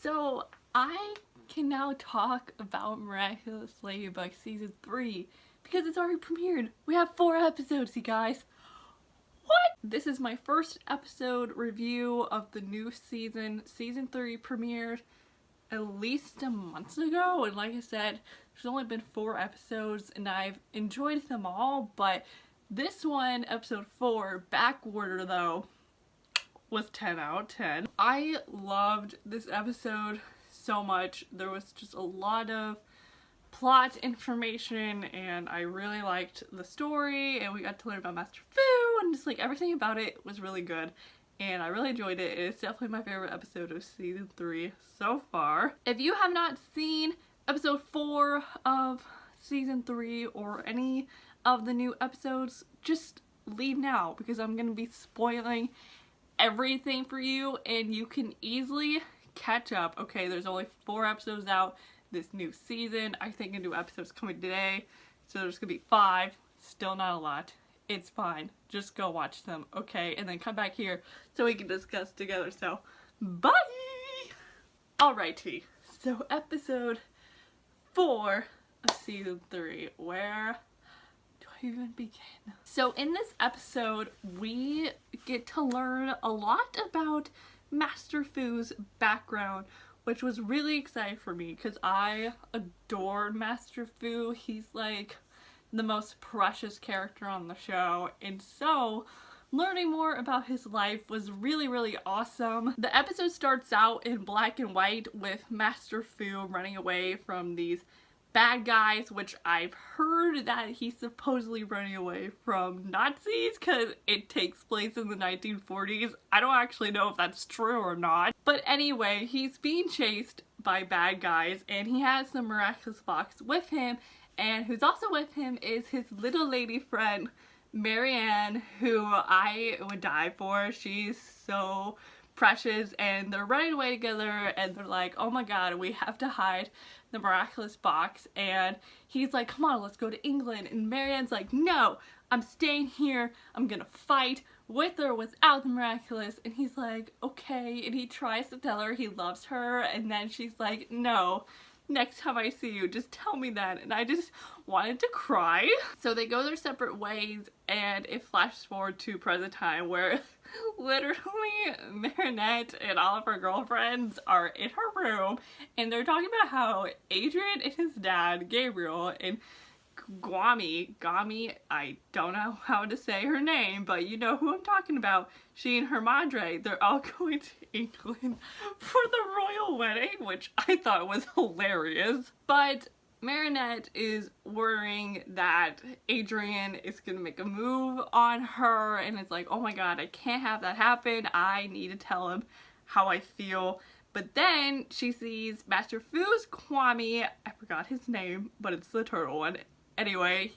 So I can now talk about Miraculous Ladybug Season 3 because it's already premiered. We have 4 episodes, you guys. What? This is my first episode review of the new season. Season 3 premiered at least a month ago, and like I said, there's only been 4 episodes and I've enjoyed them all, but this one, episode 4, Backorder though, was 10 out of 10. I loved this episode so much. There was just a lot of plot information and I really liked the story, and we got to learn about Master Fu, and just like everything about it was really good and I really enjoyed it. It's definitely my favorite episode of season 3 so far. If you have not seen episode 4 of season 3 or any of the new episodes, just leave now because I'm gonna be spoiling everything for you and you can easily catch up. Okay, there's only 4 episodes out this new season. I think a new episode's coming today, so there's gonna be 5. Still not a lot. It's fine. Just go watch them, okay? And then come back here so we can discuss together. So, bye! Alrighty, so episode 4 of season 3. Where do I even begin? So in this episode, we get to learn a lot about Master Fu's background, which was really exciting for me because I adored Master Fu. He's like the most precious character on the show, and so learning more about his life was really awesome. The episode starts out in black and white with Master Fu running away from these bad guys, which I've heard that he's supposedly running away from Nazis because it takes place in the 1940s. I don't actually know if that's true or not. But anyway, he's being chased by bad guys and he has the miraculous box with him, and who's also with him is his little lady friend, Marianne, who I would die for. She's so precious, and they're running away together and they're like, oh my god, we have to hide the miraculous box. And he's like, come on, let's go to England. And Marianne's like, no, I'm staying here. I'm gonna fight with or without the miraculous. And he's like, okay. And he tries to tell her he loves her, and then she's like, no, next time I see you, just tell me that. And I just wanted to cry. So they go their separate ways, and it flashes forward to present time where literally Marinette and all of her girlfriends are in her room and they're talking about how Adrian and his dad, Gabriel, and Gami, I don't know how to say her name, but you know who I'm talking about, she and her madre, they're all going to England for the royal wedding, which I thought was hilarious. But Marinette is worrying that Adrian is gonna make a move on her, and it's like, oh my god, I can't have that happen. I need to tell him how I feel. But then she sees Master Fu's Kwame, I forgot his name, but it's the turtle one. Anyway,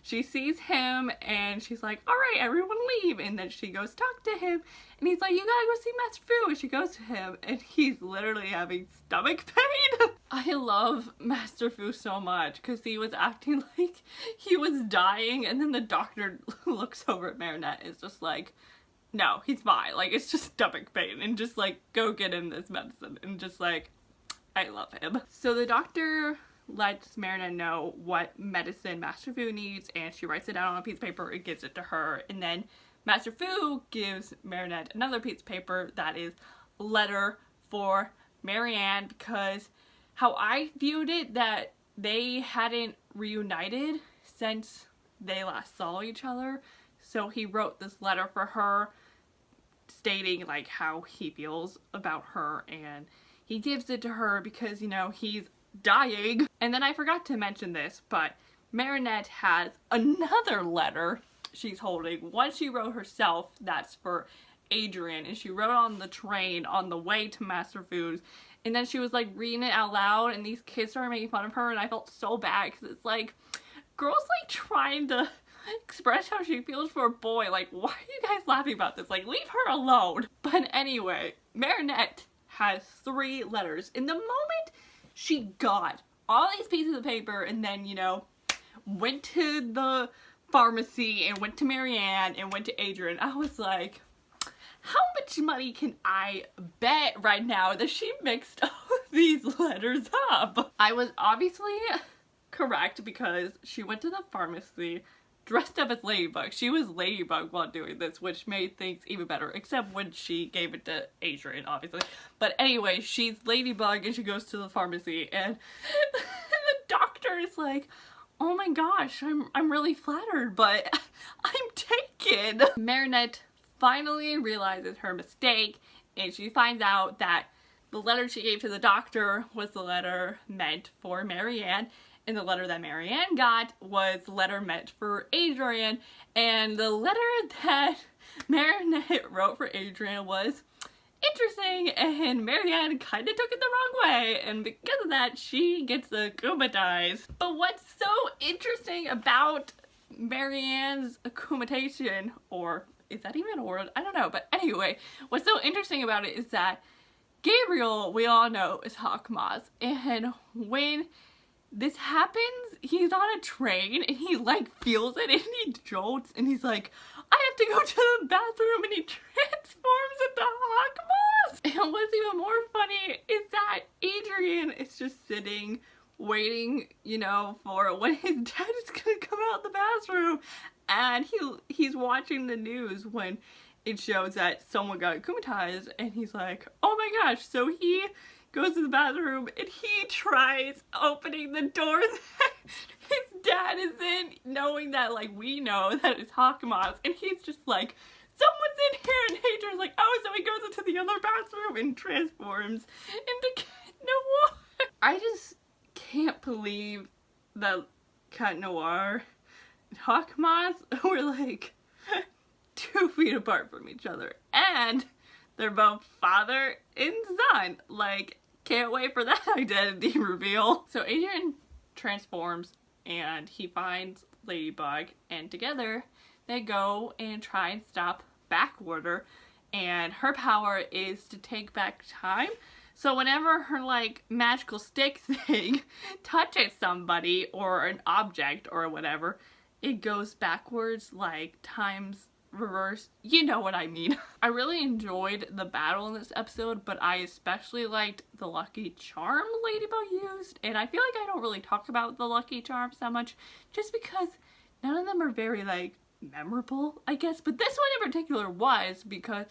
she sees him and she's like, alright, everyone leave. And then she goes talk to him and he's like, you gotta go see Master Fu. And she goes to him and he's literally having stomach pain. I love Master Fu so much because he was acting like he was dying, and then the doctor looks over at Marinette and is just like, no, he's fine. Like, it's just stomach pain, and just like, go get him this medicine. And just like, I love him. So the doctor lets Marinette know what medicine Master Fu needs, and she writes it down on a piece of paper and gives it to her. And then Master Fu gives Marinette another piece of paper that is a letter for Marianne, because how I viewed it, that they hadn't reunited since they last saw each other. So he wrote this letter for her stating like how he feels about her, and he gives it to her because, you know, he's dying. And then I forgot to mention this, but Marinette has another letter she's holding. One she wrote herself, that's for Adrian, and she wrote on the train on the way to Master Fu's, and then she was like reading it out loud and these kids started making fun of her, and I felt so bad because it's like, girl's like trying to express how she feels for a boy. Like, why are you guys laughing about this? Like, leave her alone. But anyway, Marinette has 3 letters. In the moment she got all these pieces of paper and then, you know, went to the pharmacy and went to Marianne and went to Adrian, I was like, how much money can I bet right now that she mixed all of these letters up? I was obviously correct because she went to the pharmacy dressed up as Ladybug. She was Ladybug while doing this, which made things even better, except when she gave it to Adrian, obviously. But anyway, she's Ladybug and she goes to the pharmacy and the doctor is like, oh my gosh, I'm really flattered, but I'm taken. Marinette finally realizes her mistake and she finds out that the letter she gave to the doctor was the letter meant for Marianne, and the letter that Marianne got was the letter meant for Adrian, and the letter that Marinette wrote for Adrian was interesting, and Marianne kind of took it the wrong way, and because of that she gets akumatized. But what's so interesting about Marianne's akumatation, or is that even a word? I don't know, but anyway, what's so interesting about it is that Gabriel, we all know, is Hawkmoth, and when this happens, he's on a train and he like feels it and he jolts and he's like, I have to go to the bathroom, and he transforms into Hawkmoth. And what's even more funny is that Adrian is just sitting waiting, you know, for when his dad is gonna come out of the bathroom, and he's watching the news when it shows that someone got akumatized, and he's like, oh my gosh. So he goes to the bathroom and he tries opening the door that his dad is in, knowing that like we know that it's Hawkmoth, and he's just like, someone's in here, and Adrian's like, oh, so he goes into the other bathroom and transforms into Cat Noir. I just can't believe that Cat Noir and Hawkmoth were like 2 feet apart from each other, and they're both father and son. Like, can't wait for that identity reveal. So Adrian transforms and he finds Ladybug, and together they go and try and stop Backorder, and her power is to take back time. So whenever her like magical stick thing touches somebody or an object or whatever, it goes backwards, like times reverse. You know what I mean. I really enjoyed the battle in this episode, but I especially liked the Lucky Charm Ladybug used, and I feel like I don't really talk about the Lucky Charms that much just because none of them are very like memorable, I guess, but this one in particular was, because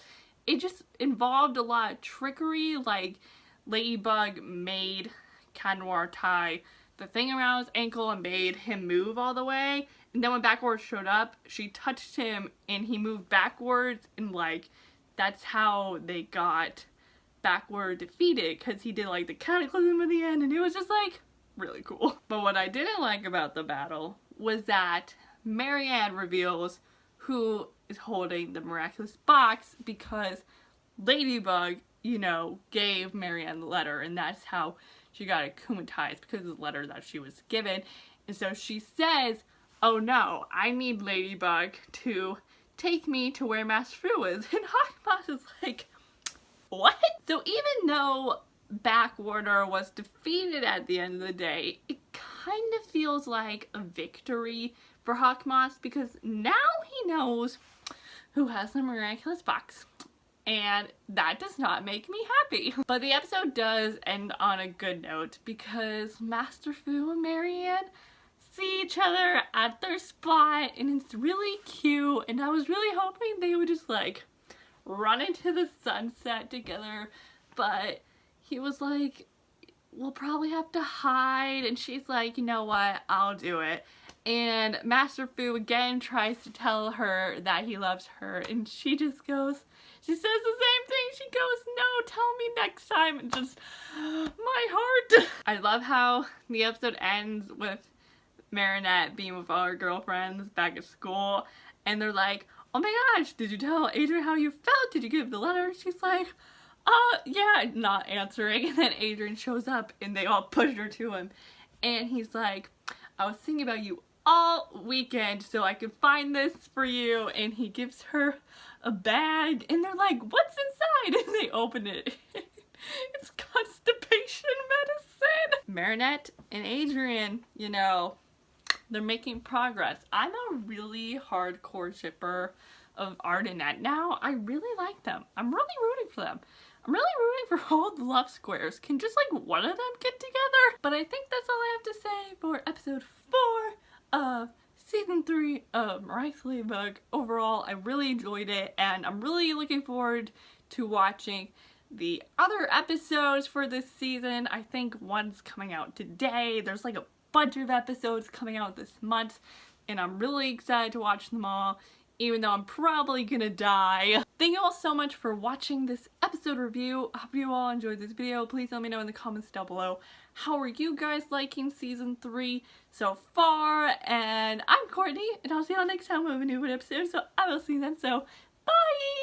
it just involved a lot of trickery. Like, Ladybug made Cat Noir tie the thing around his ankle and made him move all the way, and then when Backward showed up, she touched him and he moved backwards, and like that's how they got Backward defeated, because he did like the cataclysm at the end, and it was just like really cool. But what I didn't like about the battle was that Marianne reveals who is holding the miraculous box, because Ladybug, you know, gave Marianne the letter, and that's how she got akumatized, because of the letter that she was given. And so she says, oh no, I need Ladybug to take me to where Master Fu is. And Hawkmoth is like, what? So even though Backorder was defeated at the end of the day, it kind of feels like a victory for Hawkmoth, because now he knows who has the miraculous box. And that does not make me happy. But the episode does end on a good note, because Master Fu and Marianne see each other at their spot, and it's really cute, and I was really hoping they would just like run into the sunset together, but he was like, we'll probably have to hide, and she's like, you know what, I'll do it. And Master Fu again tries to tell her that he loves her, and she just goes, she says the same thing. She goes, no, tell me next time. And just, my heart. I love how the episode ends with Marinette being with all her girlfriends back at school, and they're like, oh my gosh, did you tell Adrian how you felt? Did you give the letter? She's like, yeah, not answering. And then Adrian shows up and they all push her to him, and he's like, I was thinking about you all weekend so I could find this for you. And he gives her a bag, and they're like, what's inside? And they open it. It's constipation medicine. Marinette and Adrian, you know, they're making progress. I'm a really hardcore shipper of Ardenette now. I really like them. I'm really rooting for them. I'm really rooting for all the love squares. Can just like one of them get together? But I think that's all I have to say for episode 4 of season 3 of Miraculous Ladybug. Overall, I really enjoyed it, and I'm really looking forward to watching the other episodes for this season. I think one's coming out today. There's like a bunch of episodes coming out this month, and I'm really excited to watch them all, even though I'm probably gonna die. Thank you all so much for watching this episode review. I hope you all enjoyed this video. Please let me know in the comments down below, how are you guys liking season 3 so far? And I'm Courtney, and I'll see you all next time with a new episode, so I will see you then. So bye!